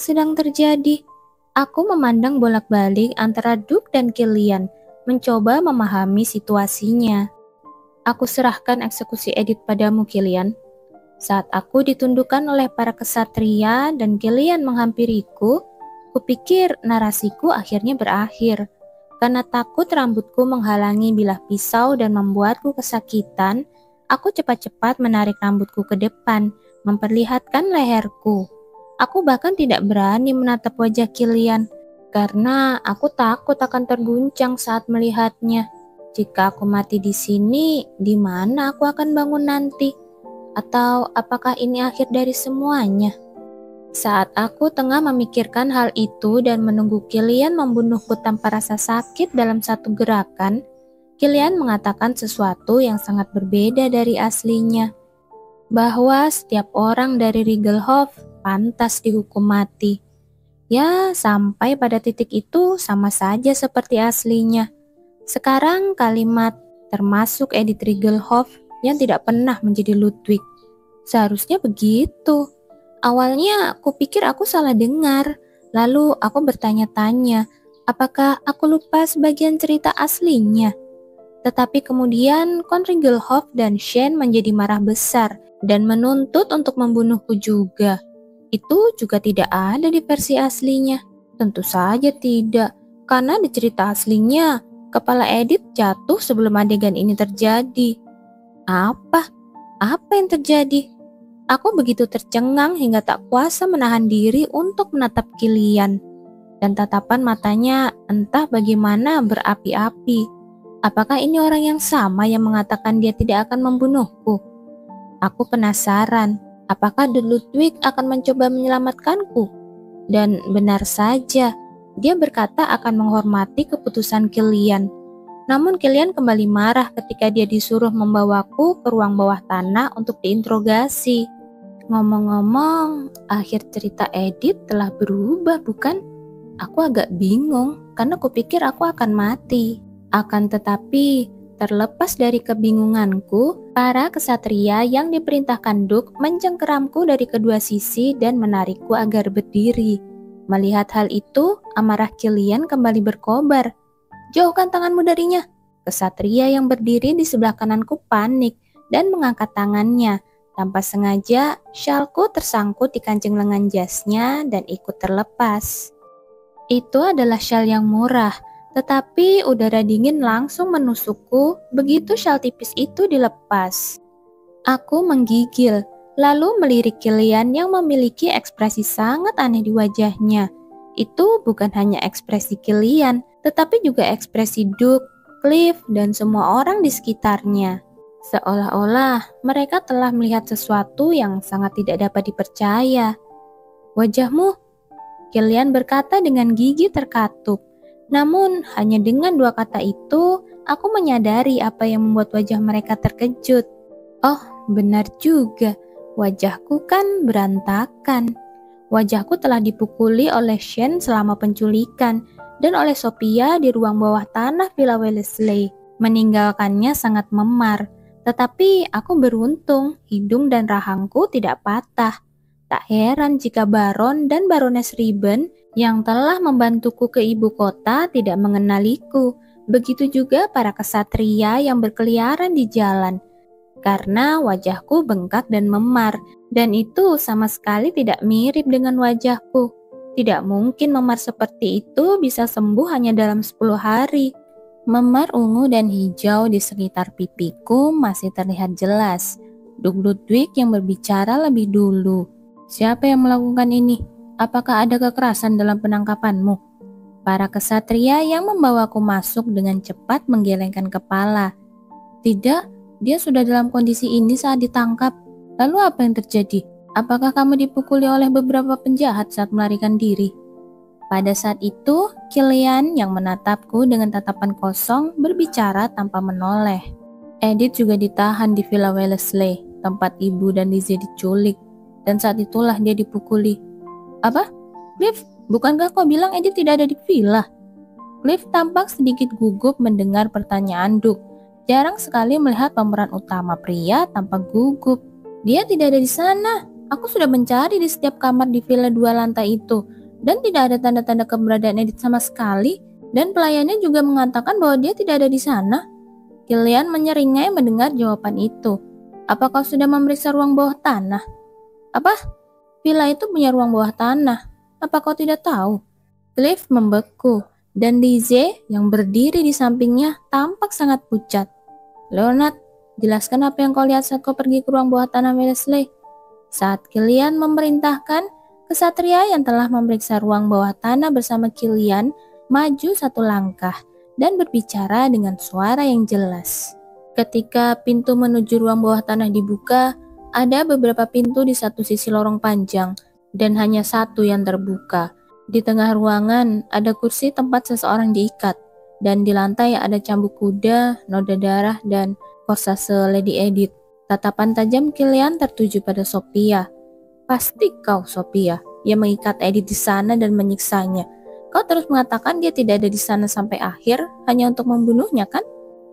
sedang terjadi? Aku memandang bolak-balik antara Duke dan Killian, mencoba memahami situasinya. Aku serahkan eksekusi Edith padamu, Killian. Saat aku ditundukkan oleh para kesatria dan Killian menghampiriku, kupikir narasiku akhirnya berakhir. Karena takut rambutku menghalangi bilah pisau dan membuatku kesakitan, aku cepat-cepat menarik rambutku ke depan, memperlihatkan leherku. Aku bahkan tidak berani menatap wajah Killian, karena aku takut akan terguncang saat melihatnya. Jika aku mati di sini, di mana aku akan bangun nanti? Atau apakah ini akhir dari semuanya? Saat aku tengah memikirkan hal itu dan menunggu Killian membunuhku tanpa rasa sakit dalam satu gerakan, Killian mengatakan sesuatu yang sangat berbeda dari aslinya. Bahwa setiap orang dari Rigelhof pantas dihukum mati. Ya, sampai pada titik itu sama saja seperti aslinya. Sekarang kalimat termasuk Edith Rigelhof yang tidak pernah menjadi Ludwig. Seharusnya begitu. Awalnya kupikir aku salah dengar. Lalu aku bertanya-tanya, apakah aku lupa sebagian cerita aslinya? Tetapi kemudian Kon Rigelhof dan Shane menjadi marah besar dan menuntut untuk membunuhku juga. Itu juga tidak ada di versi aslinya. Tentu saja tidak, karena di cerita aslinya kepala Edith jatuh sebelum adegan ini terjadi. Apa? Apa yang terjadi? Aku begitu tercengang hingga tak kuasa menahan diri untuk menatap Killian. Dan tatapan matanya entah bagaimana berapi-api. Apakah ini orang yang sama yang mengatakan dia tidak akan membunuhku? Aku penasaran, apakah The Ludwig akan mencoba menyelamatkanku? Dan benar saja, dia berkata akan menghormati keputusan Killian. Namun Killian kembali marah ketika dia disuruh membawaku ke ruang bawah tanah untuk diinterogasi. Ngomong-ngomong, akhir cerita Edith telah berubah, bukan? Aku agak bingung karena kupikir aku akan mati. Akan tetapi, terlepas dari kebingunganku, para kesatria yang diperintahkan Duke mencengkeramku dari kedua sisi dan menarikku agar berdiri. Melihat hal itu, amarah Killian kembali berkobar. Jauhkan tanganmu darinya. Kesatria yang berdiri di sebelah kananku panik dan mengangkat tangannya. Tanpa sengaja, syalku tersangkut di kancing lengan jasnya dan ikut terlepas. Itu adalah syal yang murah, tetapi udara dingin langsung menusukku begitu syal tipis itu dilepas. Aku menggigil, lalu melirik Killian yang memiliki ekspresi sangat aneh di wajahnya. Itu bukan hanya ekspresi Killian, tetapi juga ekspresi Duke, Cliff, dan semua orang di sekitarnya. Seolah-olah mereka telah melihat sesuatu yang sangat tidak dapat dipercaya. Wajahmu, Killian berkata dengan gigi terkatup. Namun hanya dengan dua kata itu, aku menyadari apa yang membuat wajah mereka terkejut. Oh, benar juga, wajahku kan berantakan. Wajahku telah dipukuli oleh Shane selama penculikan dan oleh Sophia di ruang bawah tanah Villa Wellesley, meninggalkannya sangat memar. Tetapi aku beruntung, hidung dan rahangku tidak patah. Tak heran jika Baron dan Baroness Ribbon yang telah membantuku ke ibu kota tidak mengenaliku. Begitu juga para kesatria yang berkeliaran di jalan. Karena wajahku bengkak dan memar, dan itu sama sekali tidak mirip dengan wajahku. Tidak mungkin memar seperti itu bisa sembuh hanya dalam 10 hari. Memar ungu dan hijau di sekitar pipiku masih terlihat jelas. Duke Ludwig yang berbicara lebih dulu. Siapa yang melakukan ini? Apakah ada kekerasan dalam penangkapanmu? Para kesatria yang membawaku masuk dengan cepat menggelengkan kepala. Tidak, dia sudah dalam kondisi ini saat ditangkap. Lalu apa yang terjadi? Apakah kamu dipukuli oleh beberapa penjahat saat melarikan diri? Pada saat itu, Killian yang menatapku dengan tatapan kosong berbicara tanpa menoleh. Edith juga ditahan di Villa Wellesley, tempat ibu dan Lizzie diculik. Dan saat itulah dia dipukuli. Apa? Cliff, bukankah kau bilang Edith tidak ada di villa? Cliff tampak sedikit gugup mendengar pertanyaan Duke. Jarang sekali melihat pemeran utama pria tanpa gugup. Dia tidak ada di sana. Aku sudah mencari di setiap kamar di villa 2 lantai itu, dan tidak ada tanda-tanda keberadaan Edith sama sekali, dan pelayannya juga mengatakan bahwa dia tidak ada di sana. Kilian menyeringai mendengar jawaban itu. Apa kau sudah memeriksa ruang bawah tanah? Apa? Villa itu punya ruang bawah tanah. Apa kau tidak tahu? Cliff membeku, dan Lizzie yang berdiri di sampingnya tampak sangat pucat. Leonard, jelaskan apa yang kau lihat saat kau pergi ke ruang bawah tanah Wellesley. Saat Kilian memerintahkan, kesatria yang telah memeriksa ruang bawah tanah bersama Kilian maju 1 langkah dan berbicara dengan suara yang jelas. Ketika pintu menuju ruang bawah tanah dibuka, ada beberapa pintu di satu sisi lorong panjang dan hanya satu yang terbuka. Di tengah ruangan ada kursi tempat seseorang diikat, dan di lantai ada cambuk kuda, noda darah, dan korsase Lady Edith. Tatapan tajam Kilian tertuju pada Sophia. Pasti kau, Sophia, yang mengikat Edith di sana dan menyiksanya. Kau terus mengatakan dia tidak ada di sana sampai akhir hanya untuk membunuhnya, kan?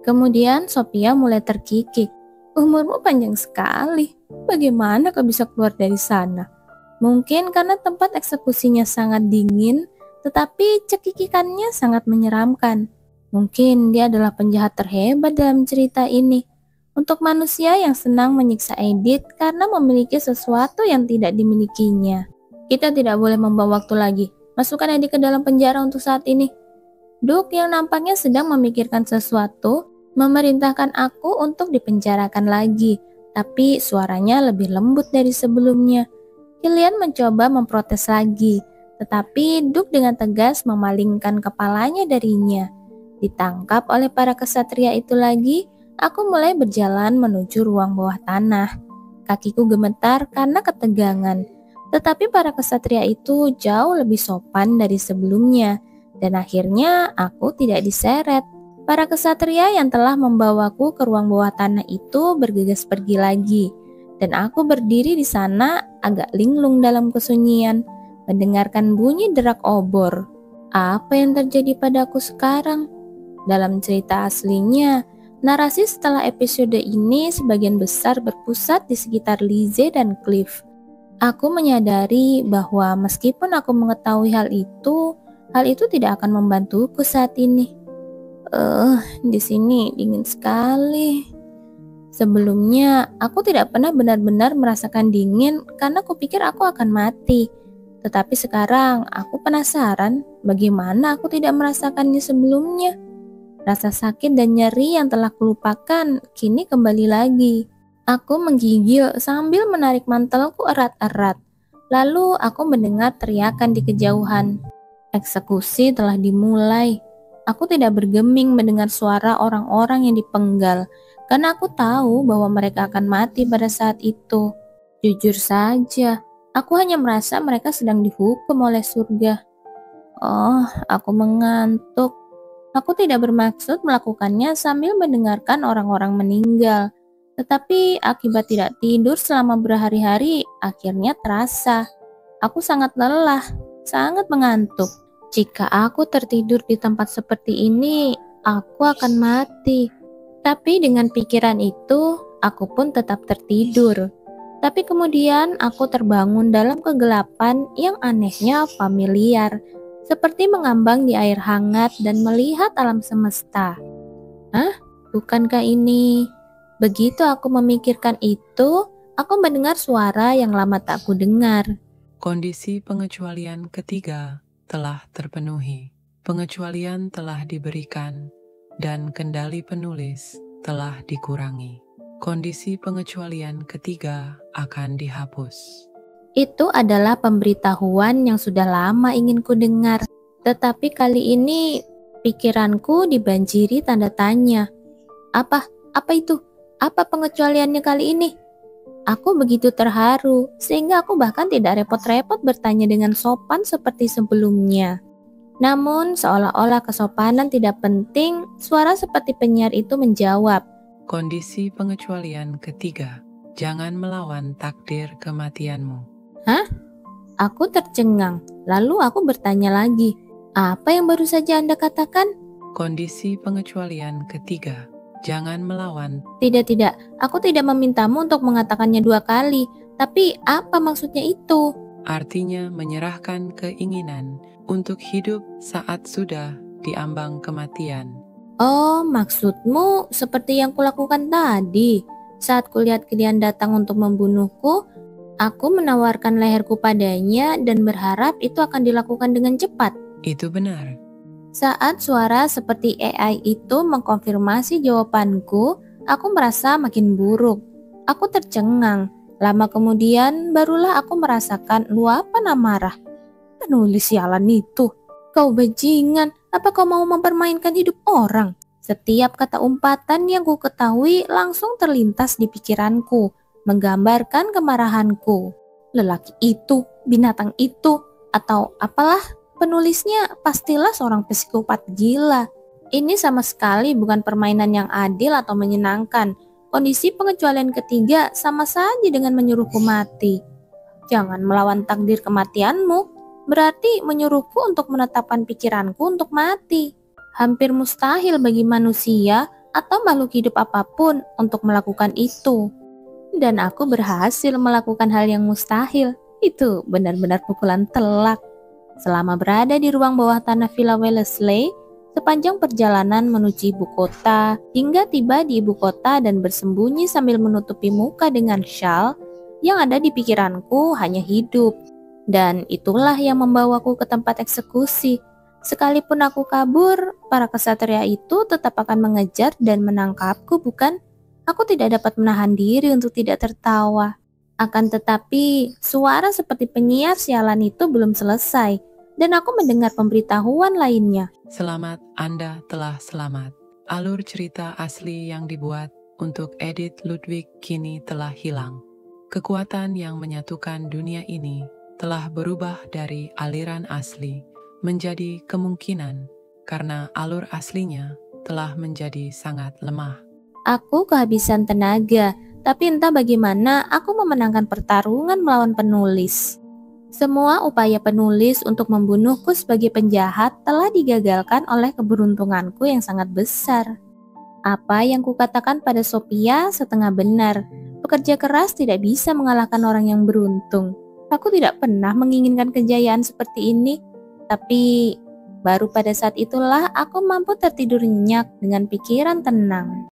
Kemudian Sophia mulai terkikik. Umurmu panjang sekali. Bagaimana kau bisa keluar dari sana? Mungkin karena tempat eksekusinya sangat dingin, tetapi cekikikannya sangat menyeramkan. Mungkin dia adalah penjahat terhebat dalam cerita ini. Untuk manusia yang senang menyiksa Edith karena memiliki sesuatu yang tidak dimilikinya. Kita tidak boleh membuang waktu lagi. Masukkan Edith ke dalam penjara untuk saat ini. Duke yang nampaknya sedang memikirkan sesuatu, memerintahkan aku untuk dipenjarakan lagi. Tapi suaranya lebih lembut dari sebelumnya. Kilian mencoba memprotes lagi, tetapi Duke dengan tegas memalingkan kepalanya darinya. Ditangkap oleh para kesatria itu lagi, aku mulai berjalan menuju ruang bawah tanah. Kakiku gemetar karena ketegangan, tetapi para kesatria itu jauh lebih sopan dari sebelumnya, dan akhirnya aku tidak diseret. Para kesatria yang telah membawaku ke ruang bawah tanah itu bergegas pergi lagi, dan aku berdiri di sana agak linglung dalam kesunyian, mendengarkan bunyi derak obor. Apa yang terjadi padaku sekarang? Dalam cerita aslinya, narasi setelah episode ini sebagian besar berpusat di sekitar Lizzie dan Cliff. Aku menyadari bahwa meskipun aku mengetahui hal itu tidak akan membantuku saat ini. Di sini dingin sekali. Sebelumnya, aku tidak pernah benar-benar merasakan dingin karena kupikir aku akan mati. Tetapi sekarang, aku penasaran bagaimana aku tidak merasakannya sebelumnya. Rasa sakit dan nyeri yang telah kulupakan kini kembali lagi. Aku menggigil sambil menarik mantelku erat-erat. Lalu aku mendengar teriakan di kejauhan. Eksekusi telah dimulai. Aku tidak bergeming mendengar suara orang-orang yang dipenggal, karena aku tahu bahwa mereka akan mati pada saat itu. Jujur saja, aku hanya merasa mereka sedang dihukum oleh surga. Oh, aku mengantuk. Aku tidak bermaksud melakukannya sambil mendengarkan orang-orang meninggal. Tetapi akibat tidak tidur selama berhari-hari, akhirnya terasa. Aku sangat lelah, sangat mengantuk. Jika aku tertidur di tempat seperti ini, aku akan mati. Tapi dengan pikiran itu, aku pun tetap tertidur. Tapi kemudian aku terbangun dalam kegelapan yang anehnya familiar, seperti mengambang di air hangat dan melihat alam semesta. Hah? Bukankah ini? Begitu aku memikirkan itu, aku mendengar suara yang lama tak ku dengar. Kondisi pengecualian ketiga telah terpenuhi. Pengecualian telah diberikan dan kendali penulis telah dikurangi. Kondisi pengecualian ketiga akan dihapus. Itu adalah pemberitahuan yang sudah lama ingin ku dengar. Tetapi kali ini pikiranku dibanjiri tanda tanya. Apa itu? Apa pengecualiannya kali ini? Aku begitu terharu, sehingga aku bahkan tidak repot-repot bertanya dengan sopan seperti sebelumnya. Namun, seolah-olah kesopanan tidak penting, suara seperti penyiar itu menjawab. Kondisi pengecualian ketiga, jangan melawan takdir kematianmu. Hah? Aku tercengang, lalu aku bertanya lagi. Apa yang baru saja Anda katakan? Kondisi pengecualian ketiga, Jangan melawan. Tidak, aku tidak memintamu untuk mengatakannya 2 kali. Tapi apa maksudnya itu? Artinya menyerahkan keinginan untuk hidup saat sudah diambang kematian. Oh, maksudmu seperti yang kulakukan tadi. Saat kulihat Kilian datang untuk membunuhku, aku menawarkan leherku padanya dan berharap itu akan dilakukan dengan cepat. Itu benar. Saat suara seperti AI itu mengkonfirmasi jawabanku, aku merasa makin buruk. Aku tercengang. Lama kemudian, barulah aku merasakan luapan amarah. Penulis sialan itu. Kau bajingan, apa kau mau mempermainkan hidup orang? Setiap kata umpatan yang ku ketahui langsung terlintas di pikiranku, menggambarkan kemarahanku. Lelaki itu, binatang itu, atau apalah penulisnya pastilah seorang psikopat gila. Ini sama sekali bukan permainan yang adil atau menyenangkan. Kondisi pengecualian ketiga sama saja dengan menyuruhku mati. Jangan melawan takdir kematianmu. Berarti menyuruhku untuk menetapkan pikiranku untuk mati. Hampir mustahil bagi manusia atau makhluk hidup apapun untuk melakukan itu. Dan aku berhasil melakukan hal yang mustahil. Itu benar-benar pukulan telak. Selama berada di ruang bawah tanah Villa Wellesley, sepanjang perjalanan menuju ibu kota, hingga tiba di ibu kota dan bersembunyi sambil menutupi muka dengan syal, yang ada di pikiranku hanya hidup. Dan itulah yang membawaku ke tempat eksekusi. Sekalipun aku kabur, para kesatria itu tetap akan mengejar dan menangkapku, bukan? Aku tidak dapat menahan diri untuk tidak tertawa. Akan tetapi, suara seperti penyiar sialan itu belum selesai, dan aku mendengar pemberitahuan lainnya. Selamat, Anda telah selamat. Alur cerita asli yang dibuat untuk Edith Ludwig kini telah hilang. Kekuatan yang menyatukan dunia ini telah berubah dari aliran asli menjadi kemungkinan karena alur aslinya telah menjadi sangat lemah. Aku kehabisan tenaga, tapi entah bagaimana aku memenangkan pertarungan melawan penulis. Semua upaya penulis untuk membunuhku sebagai penjahat telah digagalkan oleh keberuntunganku yang sangat besar. Apa yang kukatakan pada Sophia setengah benar. Pekerja keras tidak bisa mengalahkan orang yang beruntung. Aku tidak pernah menginginkan kejayaan seperti ini, tapi baru pada saat itulah aku mampu tertidur nyenyak dengan pikiran tenang.